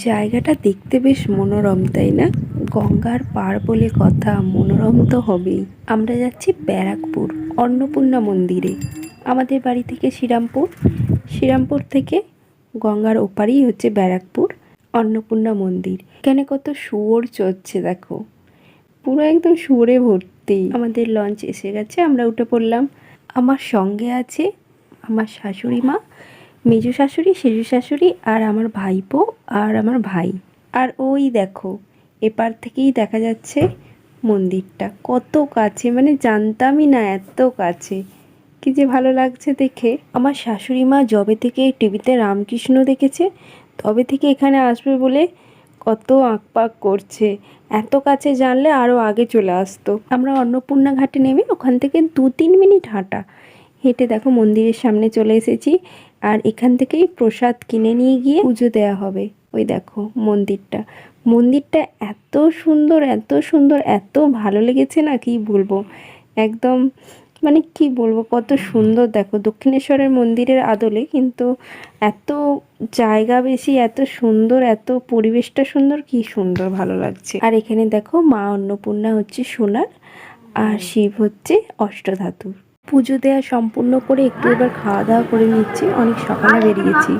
জায়গাটা দেখতে বেশ মনোরম, তাই না? গঙ্গার পাড় বলে কথা, মনোরম তো হবেই। আমরা যাচ্ছি ব্যারাকপুর অন্নপূর্ণা মন্দিরে। আমাদের বাড়ি থেকে শ্রীরামপুর, শ্রীরামপুর থেকে গঙ্গার ওপারেই হচ্ছে ব্যারাকপুর অন্নপূর্ণা মন্দির। এখানে কত শুয়োর চড়ছে দেখো, পুরো একদম শুয়োরে ভর্তি। আমাদের লঞ্চ এসে গেছে, আমরা উঠে পড়লাম। আমার সঙ্গে আছে আমার শাশুড়ি মা, মেজো শাশুড়ি, সেজো শাশুড়ি, আর আমার ভাইপো আর আমার ভাই। আর ওই দেখো এপার থেকেই দেখা যাচ্ছে মন্দিরটা কত কাছে, মানে জানতামই না এত কাছে। কি যে ভালো লাগছে দেখে। আমার শাশুড়ি মা যবে থেকে টিভিতে রামকৃষ্ণ দেখেছে তবে থেকে এখানে আসবে বলে কত আঁকপাক করছে। এত কাছে জানলে আরও আগে চলে আসতো। আমরা অন্নপূর্ণা ঘাটে নেমে ওখান থেকে 2-3 মিনিট হাঁটা হেঁটে দেখো মন্দিরের সামনে চলে এসেছি। আর এখান থেকেই প্রসাদ কিনে নিয়ে গিয়ে পুজো দেওয়া হবে। ওই দেখো মন্দিরটা, মন্দিরটা এত সুন্দর, এত সুন্দর, এত ভালো লেগেছে না কি বলবো। একদম মানে কি বলবো, কত সুন্দর দেখো। দক্ষিণেশ্বরের মন্দিরের আদলে কিন্তু এত জায়গা বেশি, এত সুন্দর, এত পরিবেশটা সুন্দর, কি সুন্দর ভালো লাগছে। আর এখানে দেখো মা অন্নপূর্ণা হচ্ছে সোনার আর শিব হচ্ছে অষ্টধাতুর। পুজো দেওয়া সম্পূর্ণ করে একটু এবার খাওয়া দাওয়া করে নিচ্ছি, অনেক সকালে বেরিয়েছি।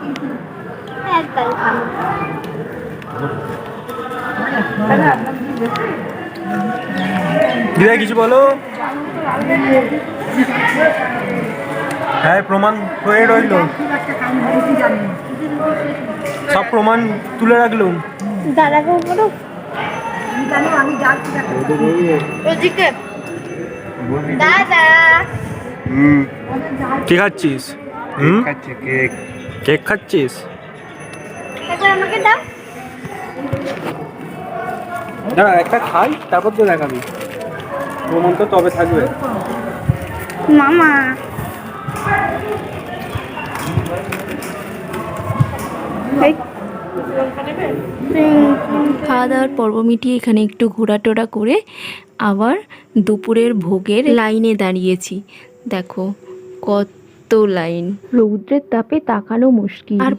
দিদা কিছু বলো। হ্যাঁ, প্রমাণ হয়ে রইল, সব প্রমাণ তুলে রাখলুম। কি খাচ্ছিস? কেক কেক খাচ্ছিস? দাঁড়া একটা খাই, তারপর তো দেখাবি। প্রমাণ তো তবে থাকবে মামা। খাওয়া দাওয়ার পর্ব মিটিয়ে এখানে একটু ঘোরাটোরা করে আবার দুপুরের ভোগের লাইনে দাঁড়িয়েছি। দেখো কত লাইন, রৌদ্রের তাপে তাকানো মুশকিল। আর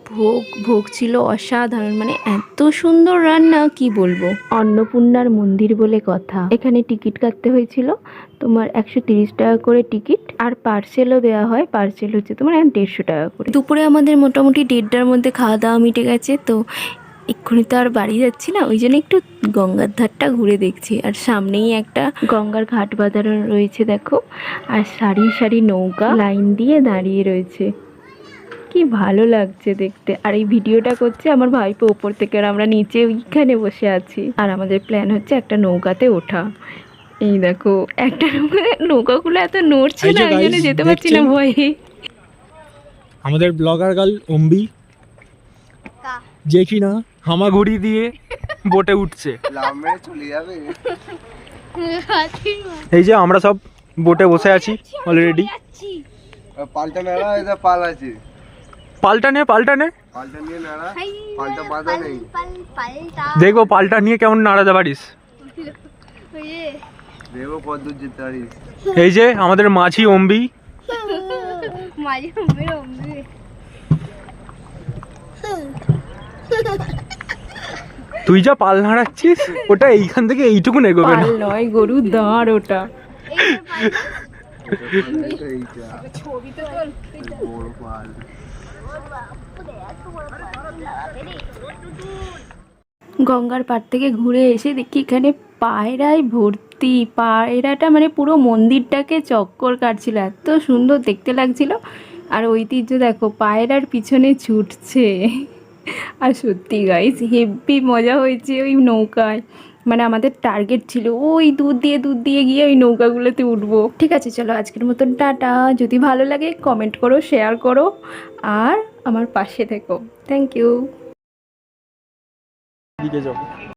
ভোগ ছিল অসাধারণ, মানে এত সুন্দর রান্না কি বলবো। অন্নপূর্ণার মন্দির বলে কথা। এখানে টিকিট কাটতে হয়েছিল তোমার 130 টাকা করে টিকিট, আর পার্সেলও দেওয়া হয়। পার্সেল হচ্ছে তোমার 150 টাকা করে। দুপুরে আমাদের মোটামুটি 1:30টার মধ্যে খাওয়া দাওয়া মিটে গেছে, তো এক্ষুনি তো আর বাড়ি যাচ্ছি না, ওই জন্য একটু গঙ্গার ধারটা ঘুরে দেখছি। আর সামনেই একটা গঙ্গার ঘাট বাঁধানো রয়েছে দেখো, আর সারি সারি নৌকা লাইন দিয়ে দাঁড়িয়ে রয়েছে, কি ভালো লাগছে দেখতে। আর এই ভিডিওটা করছে আমার ভাইপো ওপর থেকে, আর আমরা নিচে ওইখানে বসে আছি। আর আমাদের প্ল্যান হচ্ছে একটা নৌকাতে ওঠা। এই দেখো একটা নৌকাগুলো এত নড়ছে না, ওই জন্য যেতে পারছি না ভয়ে। আমাদের ব্লগার গার্ল অম্বি, যে কিনা হামাগুড়ি দিয়ে বোটে উঠছে। এই যে আমরা সব বোটে বসে আছি অলরেডি। পাল্টা নেড়া, এটা পাল আছে। পাল্টা নিয়ে নাড়া, পাল্টা বাঁধা নেই। দেখবো পাল্টা নিয়ে কেমন নাড়াতে পারিস। দেখবো কতদূর যেতে পারিস। এই যে আমাদের মাঝি অম্বি। তুই যা পাল নাড়াচ্ছিস ওটা এইখান থেকে এইটুকু এগোবে না। পাল নয়, গরু দাঁড় ওটা। গঙ্গার পাড় থেকে ঘুরে এসে দেখি এখানে পায়রায় ভর্তি। পায়রাটা মানে পুরো মন্দিরটাকে চক্কর কাটছিল, এত সুন্দর দেখতে লাগছিল। আর ঐতিহ্য দেখো, পায়রার পিছনে ছুটছে। আর সত্যি গাইস হেব্বি মজা হয়েছে ওই নৌকায়। মানে আমাদের টার্গেট ছিল ওই দূর দিয়ে গিয়ে ওই নৌকাগুলোতে উঠবো। ঠিক আছে চলো আজকের মতন টাটা। যদি ভালো লাগে কমেন্ট করো, শেয়ার করো, আর আমার পাশে থেকো। Thank you.